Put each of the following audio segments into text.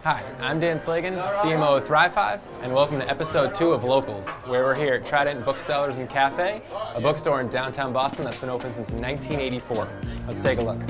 Hi, I'm Dan Slagan, CMO of Thrive5, and welcome to episode 2 of Locals, where we're here at Trident Booksellers and Cafe, a bookstore in downtown Boston that's been open since 1984. Let's take a look.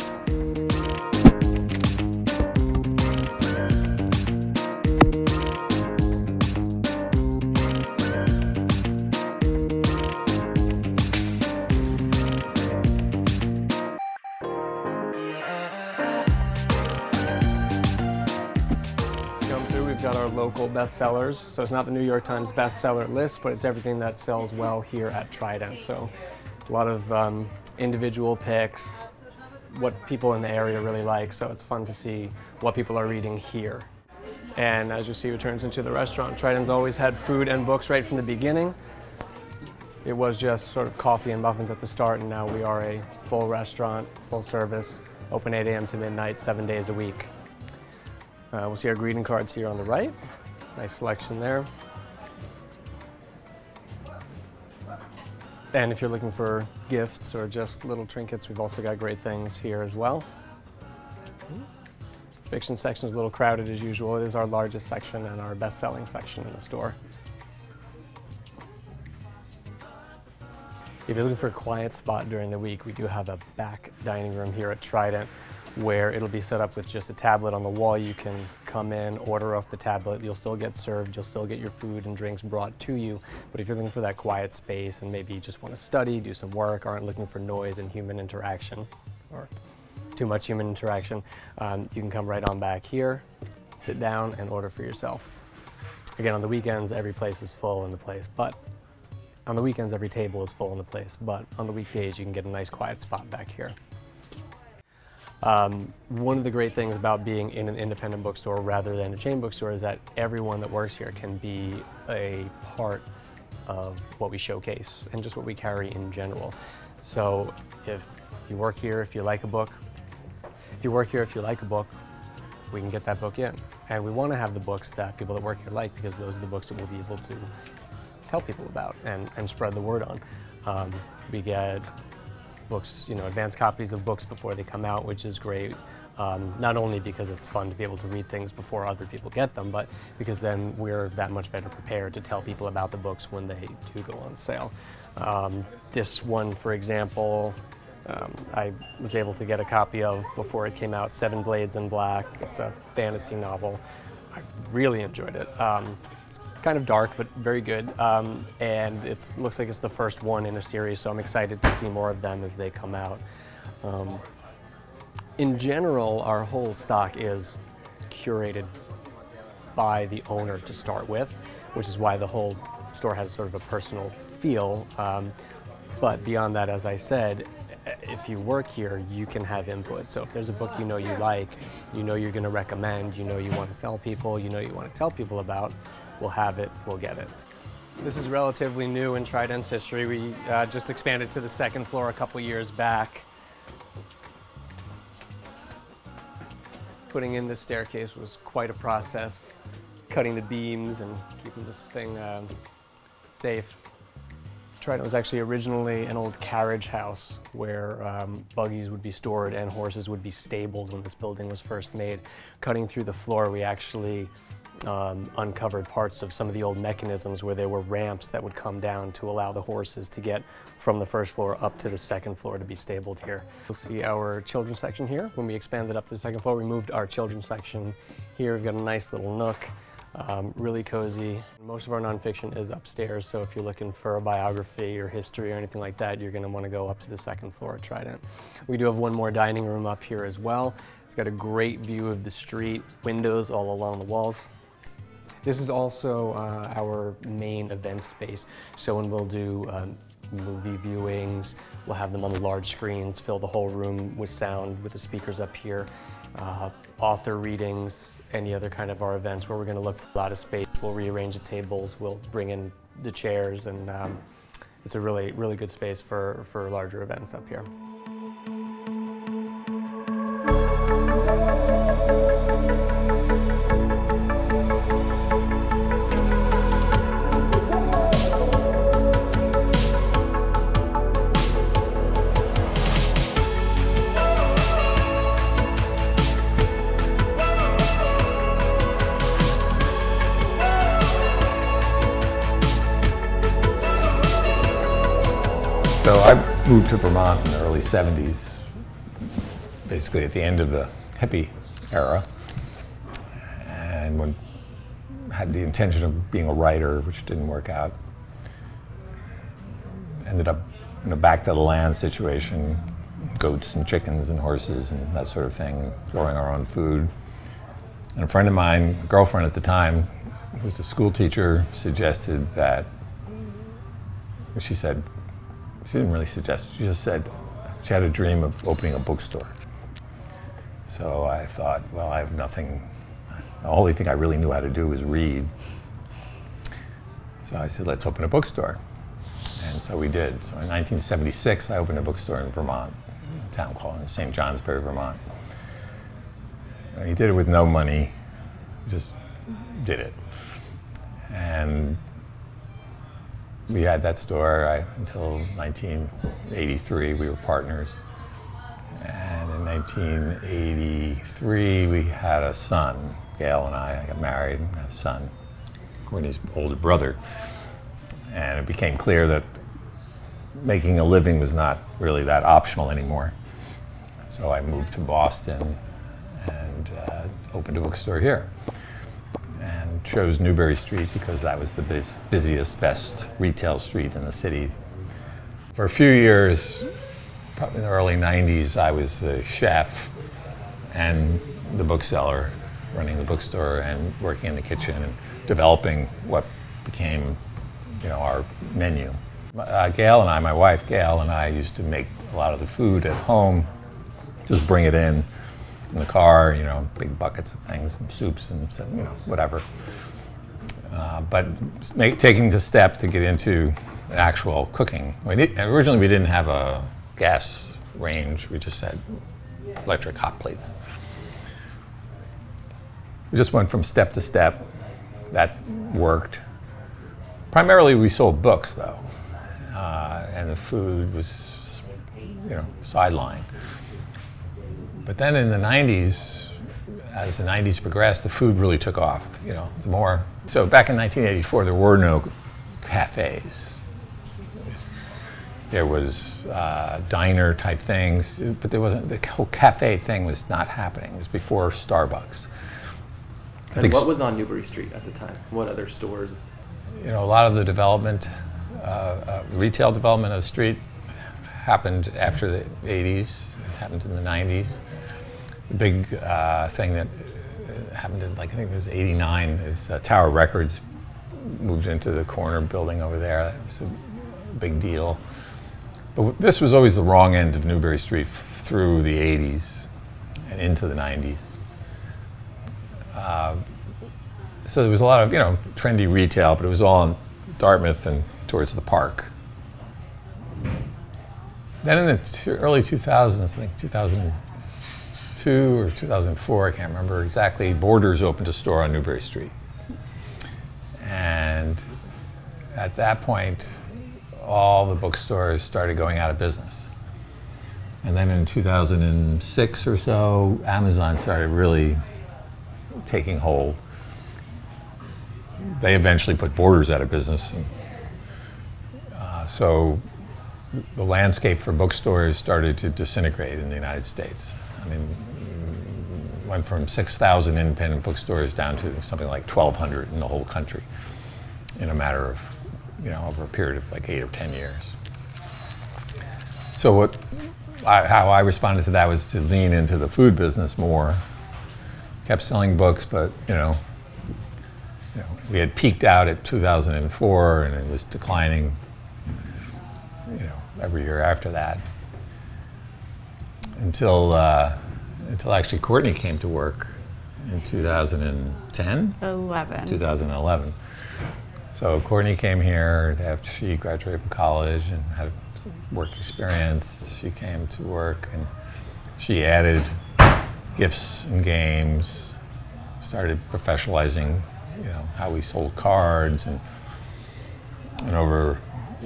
We've got our local bestsellers, so it's not the New York Times bestseller list, but it's everything that sells well here at Trident. So it's a lot of individual picks, what people in the area really like, so it's fun to see what people are reading here. And as you see, it turns into the restaurant. Trident's always had food and books right from the beginning. It was just sort of coffee and muffins at the start, and now we are a full restaurant, full service, open 8 a.m. to midnight, 7 days a week. We'll see our greeting cards here on the right. Nice selection there. And if you're looking for gifts or just little trinkets, we've also got great things here as well. Fiction section is a little crowded as usual. It is our largest section and our best-selling section in the store. If you're looking for a quiet spot during the week, we do have a back dining room here at Trident where it'll be set up with just a tablet on the wall. You can come in, order off the tablet, you'll still get served, you'll still get your food and drinks brought to you. But if you're looking for that quiet space and maybe you just want to study, do some work, aren't looking for noise and human interaction, or too much human interaction, you can come right on back here, sit down and order for yourself. Again, on the weekends, every place is full in the place, but on the weekends, every table is full in the place, but on the weekdays, you can get a nice quiet spot back here. One of the great things about being in an independent bookstore rather than a chain bookstore is that everyone that works here can be a part of what we showcase and just what we carry in general. So if you work here, if you like a book, we can get that book in. And we want to have the books that people that work here like, because those are the books that we'll be able to tell people about and spread the word on. We get books, advanced copies of books before they come out, which is great. Not only because it's fun to be able to read things before other people get them, but because then we're that much better prepared to tell people about the books when they do go on sale. This one, for example, I was able to get a copy of before it came out, Seven Blades in Black. It's a fantasy novel. I really enjoyed it. It's kind of dark, but very good. And it looks like it's the first one in a series, so I'm excited to see more of them as they come out. In general, our whole stock is curated by the owner to start with, which is why the whole store has sort of a personal feel. But beyond that, as I said, if you work here, you can have input. So if there's a book you like, you're going to recommend, you want to sell people, you want to tell people about, we'll have it, we'll get it. This is relatively new in Trident's history. We just expanded to the second floor a couple years back. Putting in this staircase was quite a process, cutting the beams and keeping this thing safe. Trident was actually originally an old carriage house where buggies would be stored and horses would be stabled when this building was first made. Cutting through the floor, we actually uncovered parts of some of the old mechanisms where there were ramps that would come down to allow the horses to get from the first floor up to the second floor to be stabled here. You'll see our children's section here. When we expanded up to the second floor, we moved our children's section here. We've got a nice little nook, really cozy. Most of our nonfiction is upstairs, so if you're looking for a biography or history or anything like that, you're going to want to go up to the second floor at Trident. We do have one more dining room up here as well. It's got a great view of the street, windows all along the walls. This is also our main event space. So when we'll do movie viewings, we'll have them on the large screens, fill the whole room with sound with the speakers up here. Author readings, any other kind of our events where we're going to look for a lot of space. We'll rearrange the tables, we'll bring in the chairs, and it's a really, really good space for larger events up here. So I moved to Vermont in the early 70s, basically at the end of the hippie era, and had the intention of being a writer, which didn't work out. Ended up in a back to the land situation, goats and chickens and horses and that sort of thing, growing our own food. And a friend of mine, a girlfriend at the time, who was a school teacher, suggested that, she said, she didn't really suggest, she just said she had a dream of opening a bookstore. So I thought, well, I have nothing, the only thing I really knew how to do was read. So I said, let's open a bookstore. And so we did. So in 1976, I opened a bookstore in Vermont, a town called St. Johnsbury, Vermont. And he did it with no money, just did it. And we had that store until 1983, we were partners. And in 1983, we had a son, Gail and I got married and had a son, Courtney's older brother. And it became clear that making a living was not really that optional anymore. So I moved to Boston and opened a bookstore here. And chose Newbury Street because that was the busiest, best retail street in the city. For a few years, probably in the early 90s, I was the chef and the bookseller, running the bookstore and working in the kitchen and developing what became, our menu. Gail and I, my wife Gail and I, used to make a lot of the food at home, just bring it in the car, big buckets of things and soups and whatever. But taking the step to get into actual cooking. Originally we didn't have a gas range, we just had electric hot plates. We just went from step to step. That worked. Primarily we sold books though, and the food was, sideline. But then in the 90s, as the 90s progressed, the food really took off, So back in 1984, there were no cafes. There was diner type things, but the whole cafe thing was not happening. It was before Starbucks. And what was on Newbury Street at the time? What other stores? A lot of the development, retail development of the street happened after the 80s. It happened in the 90s. The big thing that happened in, I think it was 89, is Tower Records moved into the corner building over there. That was a big deal. But this was always the wrong end of Newbury Street through the 80s and into the 90s. So there was a lot of, trendy retail, but it was all in Dartmouth and towards the park. Then in the early 2000s, I think 2002 or 2004, I can't remember exactly, Borders opened a store on Newbury Street. And at that point, all the bookstores started going out of business. And then in 2006 or so, Amazon started really taking hold. They eventually put Borders out of business. And, so the landscape for bookstores started to disintegrate in the United States. Went from 6,000 independent bookstores down to something like 1,200 in the whole country in a matter of, over a period of like 8 or 10 years. So how I responded to that was to lean into the food business more. Kept selling books, but we had peaked out at 2004 and it was declining, every year after that. Until actually Courtney came to work in 2010? 2011. So Courtney came here after she graduated from college and had work experience. She came to work and she added gifts and games, started professionalizing, how we sold cards, and over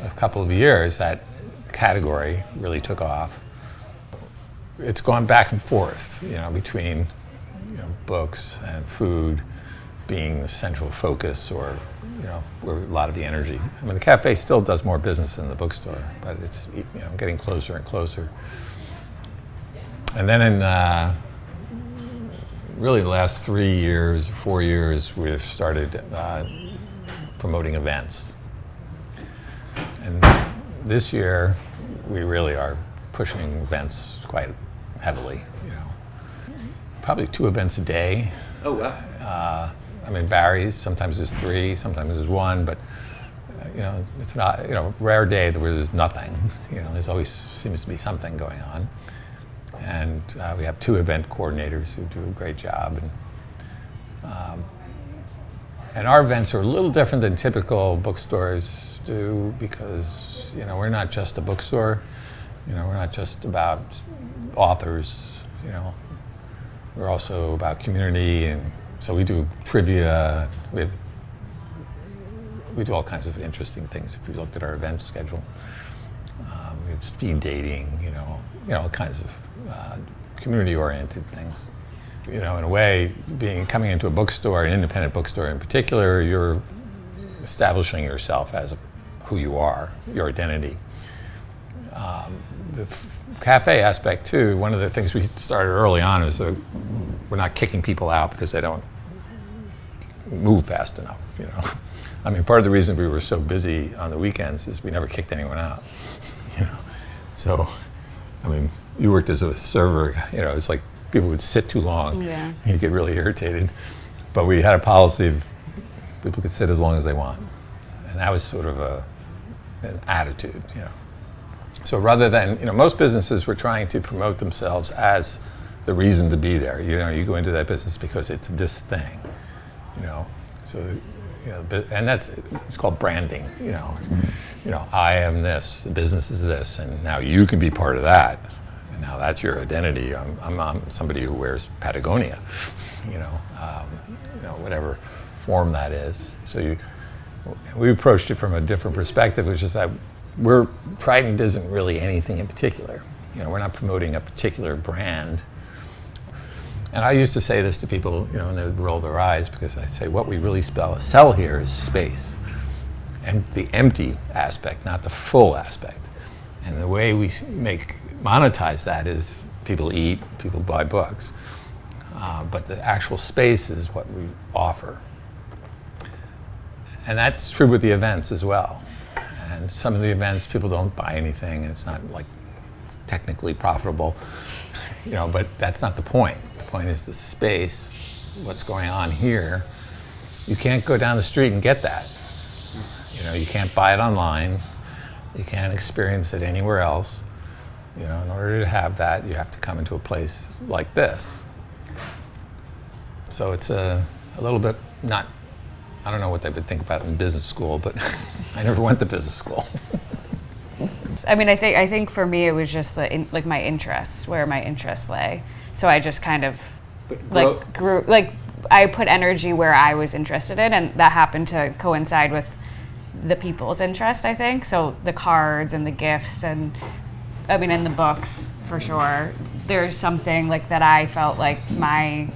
a couple of years that category really took off. It's gone back and forth, between books and food being the central focus or, where a lot of the energy. I mean, the cafe still does more business than the bookstore, but it's, getting closer and closer. And then in really the last 3 years, 4 years, we've started promoting events. And this year, we really are pushing events quite heavily, Probably 2 events a day. Oh, wow. It varies. Sometimes there's 3, sometimes there's 1, but it's not, rare day where there's nothing. There's always seems to be something going on. And we have 2 event coordinators who do a great job. And our events are a little different than typical bookstores do because, we're not just a bookstore. We're not just about authors, We're also about community, and so we do trivia. We do all kinds of interesting things. If you looked at our event schedule, we have speed dating, all kinds of community-oriented things. In a way, coming into a bookstore, an independent bookstore in particular, you're establishing yourself as who you are, your identity. The cafe aspect too, one of the things we started early on is we're not kicking people out because they don't move fast enough, part of the reason we were so busy on the weekends is we never kicked anyone out, So, you worked as a server, it's like people would sit too long. Yeah. You get really irritated. But we had a policy of people could sit as long as they want. And that was sort of an attitude, So rather than, most businesses were trying to promote themselves as the reason to be there. You go into that business because it's this thing, So, and it's called branding, I am this, the business is this, and now you can be part of that. And now that's your identity. I'm somebody who wears Patagonia, whatever form that is. So we approached it from a different perspective, which is that Trident isn't really anything in particular. We're not promoting a particular brand. And I used to say this to people, and they would roll their eyes because I say what we really sell here is space, and the empty aspect, not the full aspect. And the way we monetize that is people eat, people buy books, but the actual space is what we offer. And that's true with the events as well. And some of the events, people don't buy anything, and it's not like technically profitable, but that's not the point. The point is the space, what's going on here. You can't go down the street and get that. You can't buy it online. You can't experience it anywhere else. In order to have that, you have to come into a place like this. So it's a little bit not, I don't know what they would think about in business school, but I never went to business school. I think for me it was just like my interests, where my interests lay. So I just kind of grew, I put energy where I was interested in, and that happened to coincide with the people's interest, I think. So the cards and the gifts and and the books for sure. There's something that I felt like my,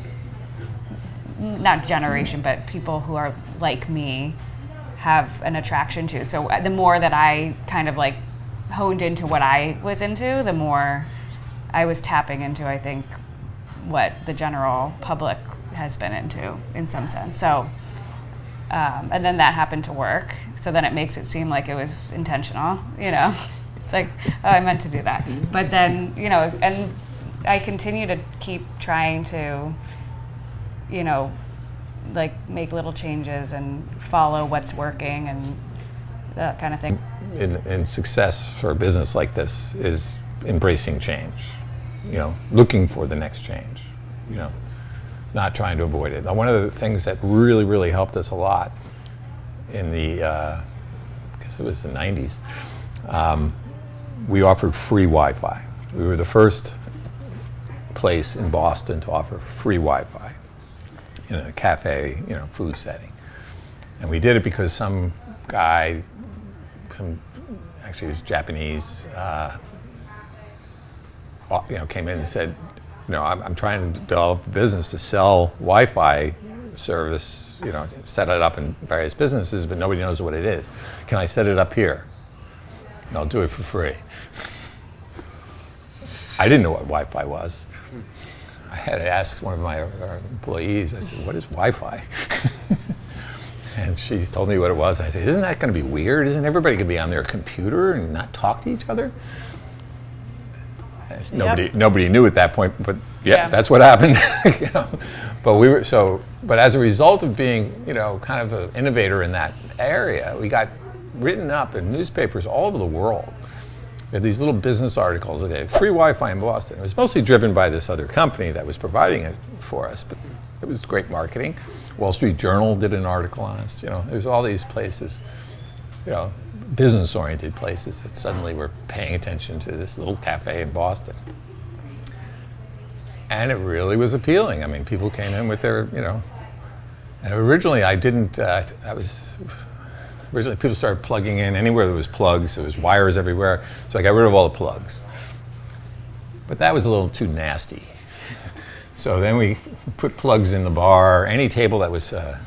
not generation, but people who are like me have an attraction to. So the more that I kind of honed into what I was into, the more I was tapping into, I think, what the general public has been into in some sense. So, and then that happened to work. So then it makes it seem like it was intentional, It's like, oh, I meant to do that. But then, and I continue to keep trying to, make little changes and follow what's working and that kind of thing. In success for a business like this is embracing change, looking for the next change, not trying to avoid it. Now, one of the things that really, really helped us a lot in the, I guess it was the 90s, we offered free Wi-Fi. We were the first place in Boston to offer free Wi-Fi in a cafe, food setting. And we did it because some guy, actually he was Japanese, came in and said, I'm trying to develop a business to sell Wi-Fi service, set it up in various businesses, but nobody knows what it is. Can I set it up here? And I'll do it for free. I didn't know what Wi-Fi was. I had to ask one of my employees, I said, what is Wi-Fi? And she told me what it was. I said, isn't that going to be weird? Isn't everybody going to be on their computer and not talk to each other? Nobody knew at that point, but that's what happened. But as a result of being, kind of an innovator in that area, we got written up in newspapers all over the world. We had these little business articles, free Wi-Fi in Boston. It was mostly driven by this other company that was providing it for us, but it was great marketing. Wall Street Journal did an article on us. There's all these places, business-oriented places that suddenly were paying attention to this little cafe in Boston. And it really was appealing. I mean, people came in with their, and originally originally people started plugging in anywhere there was plugs. There was wires everywhere. So I got rid of all the plugs. But that was a little too nasty. So then we put plugs in the bar. Any table that was a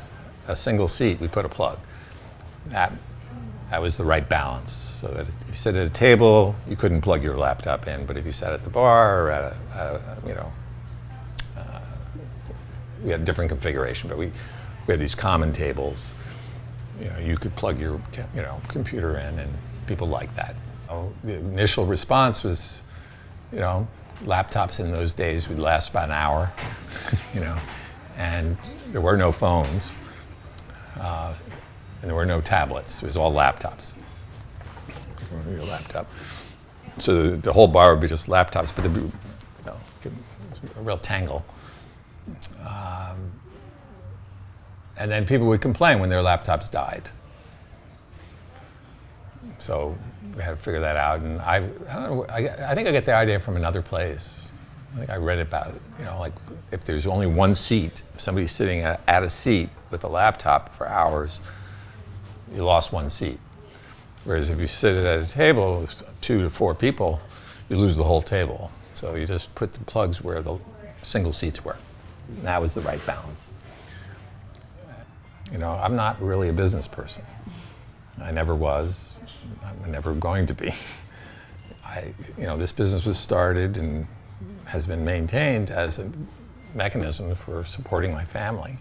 single seat, we put a plug. That was the right balance. So that if you sit at a table, you couldn't plug your laptop in. But if you sat at the bar or at we had a different configuration. But we had these common tables. You could plug your computer in, and people liked that. The initial response was, laptops in those days would last about an hour, and there were no phones, and there were no tablets. It was all laptops. Your laptop. So the whole bar would be just laptops, but there'd be a real tangle. And then people would complain when their laptops died. So we had to figure that out. And I don't know, I think I get the idea from another place. I think I read about it. Like if there's only one seat, if somebody's sitting at a seat with a laptop for hours, you lost one seat. Whereas if you sit at a table with 2 to 4 people, you lose the whole table. So you just put the plugs where the single seats were. And that was the right balance. I'm not really a business person. I never was. I'm never going to be. This business was started and has been maintained as a mechanism for supporting my family.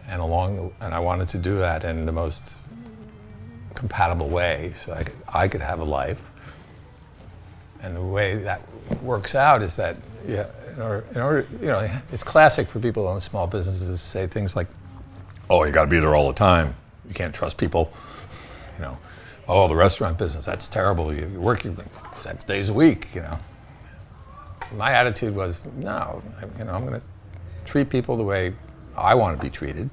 And I wanted to do that in the most compatible way so I could have a life. And the way that works out is that, in order, it's classic for people who own small businesses to say things like, oh, you got to be there all the time. You can't trust people. Oh, the restaurant business, that's terrible. You work 7 days a week, My attitude was, no, I'm going to treat people the way I want to be treated.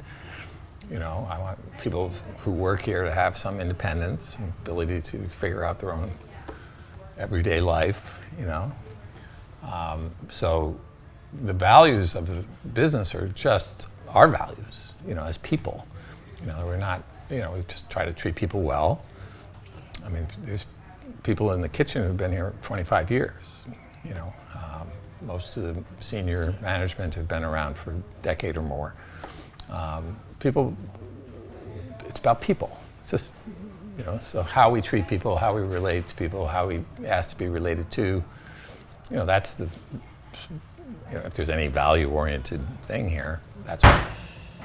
I want people who work here to have some independence and ability to figure out their own everyday life, So the values of the business are just our values, as people. We're not, we just try to treat people well. I mean, there's people in the kitchen who've been here 25 years, most of the senior management have been around for a decade or more. It's about people. It's just, so how we treat people, how we relate to people, how we ask to be related to, that's the, if there's any value-oriented thing here, that's what.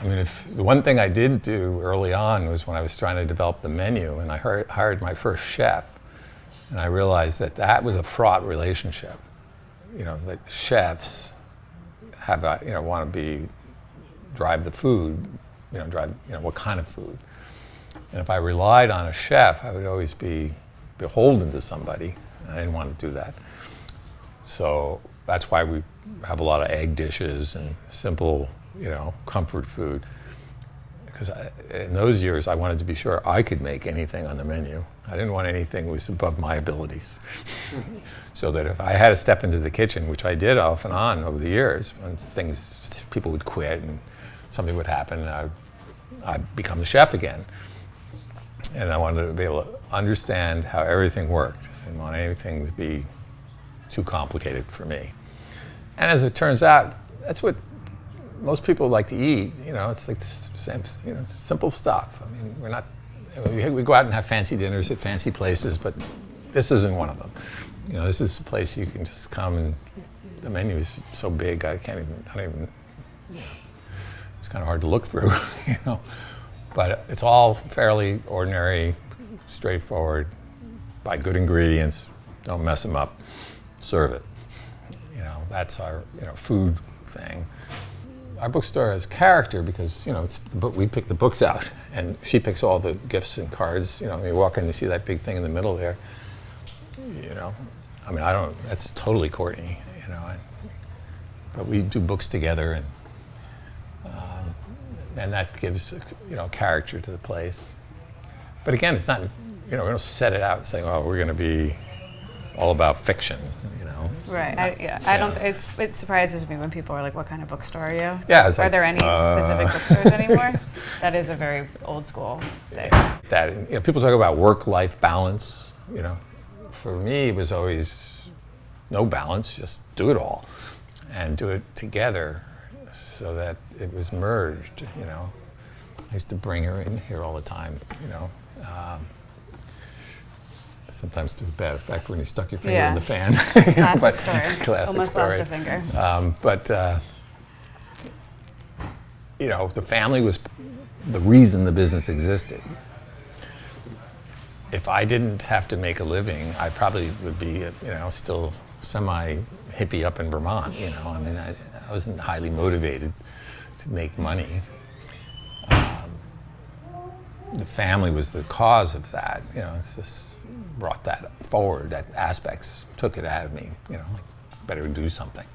I mean, the one thing I did do early on was when I was trying to develop the menu, and I hired my first chef, and I realized that was a fraught relationship. That chefs have want to drive the food, what kind of food. And if I relied on a chef, I would always be beholden to somebody. I didn't want to do that. So that's why we have a lot of egg dishes and simple, comfort food. Because in those years, I wanted to be sure I could make anything on the menu. I didn't want anything that was above my abilities. So that if I had to step into the kitchen, which I did off and on over the years, when people would quit and something would happen, and I'd become the chef again. And I wanted to be able to understand how everything worked. I didn't want anything to be too complicated for me. And as it turns out, that's what most people like to eat, it's like simple stuff. I mean, we go out and have fancy dinners at fancy places, but this isn't one of them. This is a place you can just come, and the menu is so big I don't even. It's kind of hard to look through, But it's all fairly ordinary, straightforward. Buy good ingredients, don't mess them up, serve it. That's our food thing. Our bookstore has character because we pick the books out, and she picks all the gifts and cards. You walk in, you see that big thing in the middle there. I mean, that's totally Courtney. But we do books together, and that gives character to the place. But again, it's not we don't set it out and say, oh, we're going to be all about fiction. Right. I don't. It surprises me when people are like, "What kind of bookstore are you?" Yeah. Are there any specific bookstores anymore? That is a very old school thing. That people talk about work-life balance. For me, it was always no balance. Just do it all, and do it together, so that it was merged. I used to bring her in here all the time. Sometimes to bad effect when you stuck your finger in the fan. Classic story. Classic Almost story. lost a finger. The family was the reason the business existed. If I didn't have to make a living, I probably would be, still semi-hippie up in Vermont. I mean, I wasn't highly motivated to make money. The family was the cause of that. It's just brought that forward, that aspects took it out of me, better do something.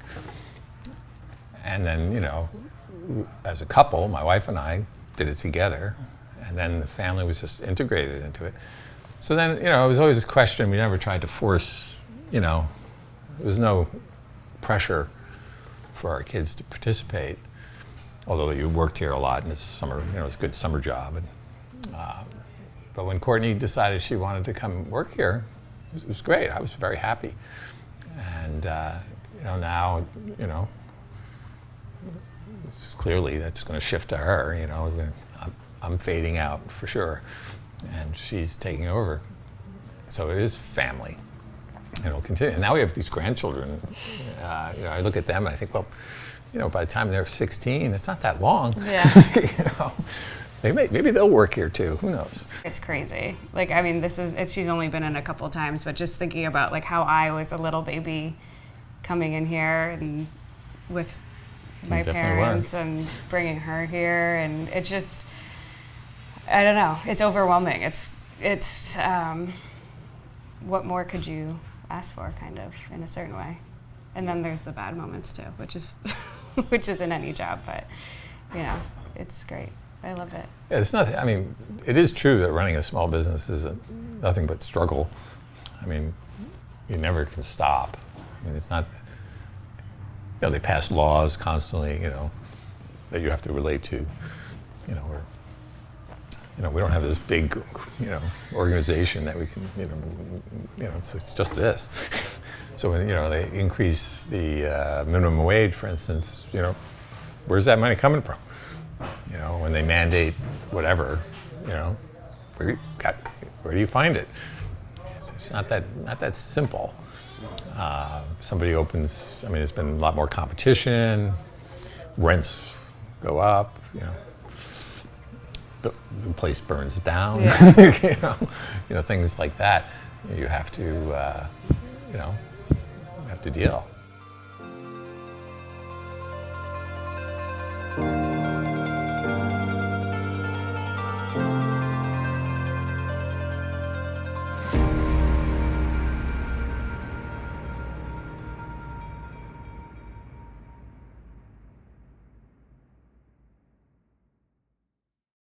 And then, as a couple, my wife and I did it together, and then the family was just integrated into it. So then, it was always this question, we never tried to force, there was no pressure for our kids to participate, although you worked here a lot in the summer, it was a good summer job. But when Courtney decided she wanted to come work here, it was great. I was very happy. And, now, it's clearly that's going to shift to her. I'm fading out for sure, and she's taking over. So it is family, and it'll continue. And now we have these grandchildren. I look at them and I think, well, by the time they're 16, it's not that long. Yeah. Maybe they'll work here too. Who knows? It's crazy. Like, I mean, she's only been in a couple of times, but just thinking about like how I was a little baby coming in here and with my parents and bringing her here, and it just, I don't know. It's overwhelming. It's what more could you ask for, kind of, in a certain way. And then there's the bad moments too, which is in any job, but it's great. I love it. Yeah, it's not. I mean, it is true that running a small business is nothing but struggle. I mean, you never can stop. I mean, it's not. They pass laws constantly. That you have to relate to. We don't have this big, organization that we can. It's just this. So when they increase the minimum wage, for instance, where's that money coming from? When they mandate whatever, where do you find it? It's not that simple. Somebody opens, there's been a lot more competition, rents go up, the place burns down, things like that. You have to, deal.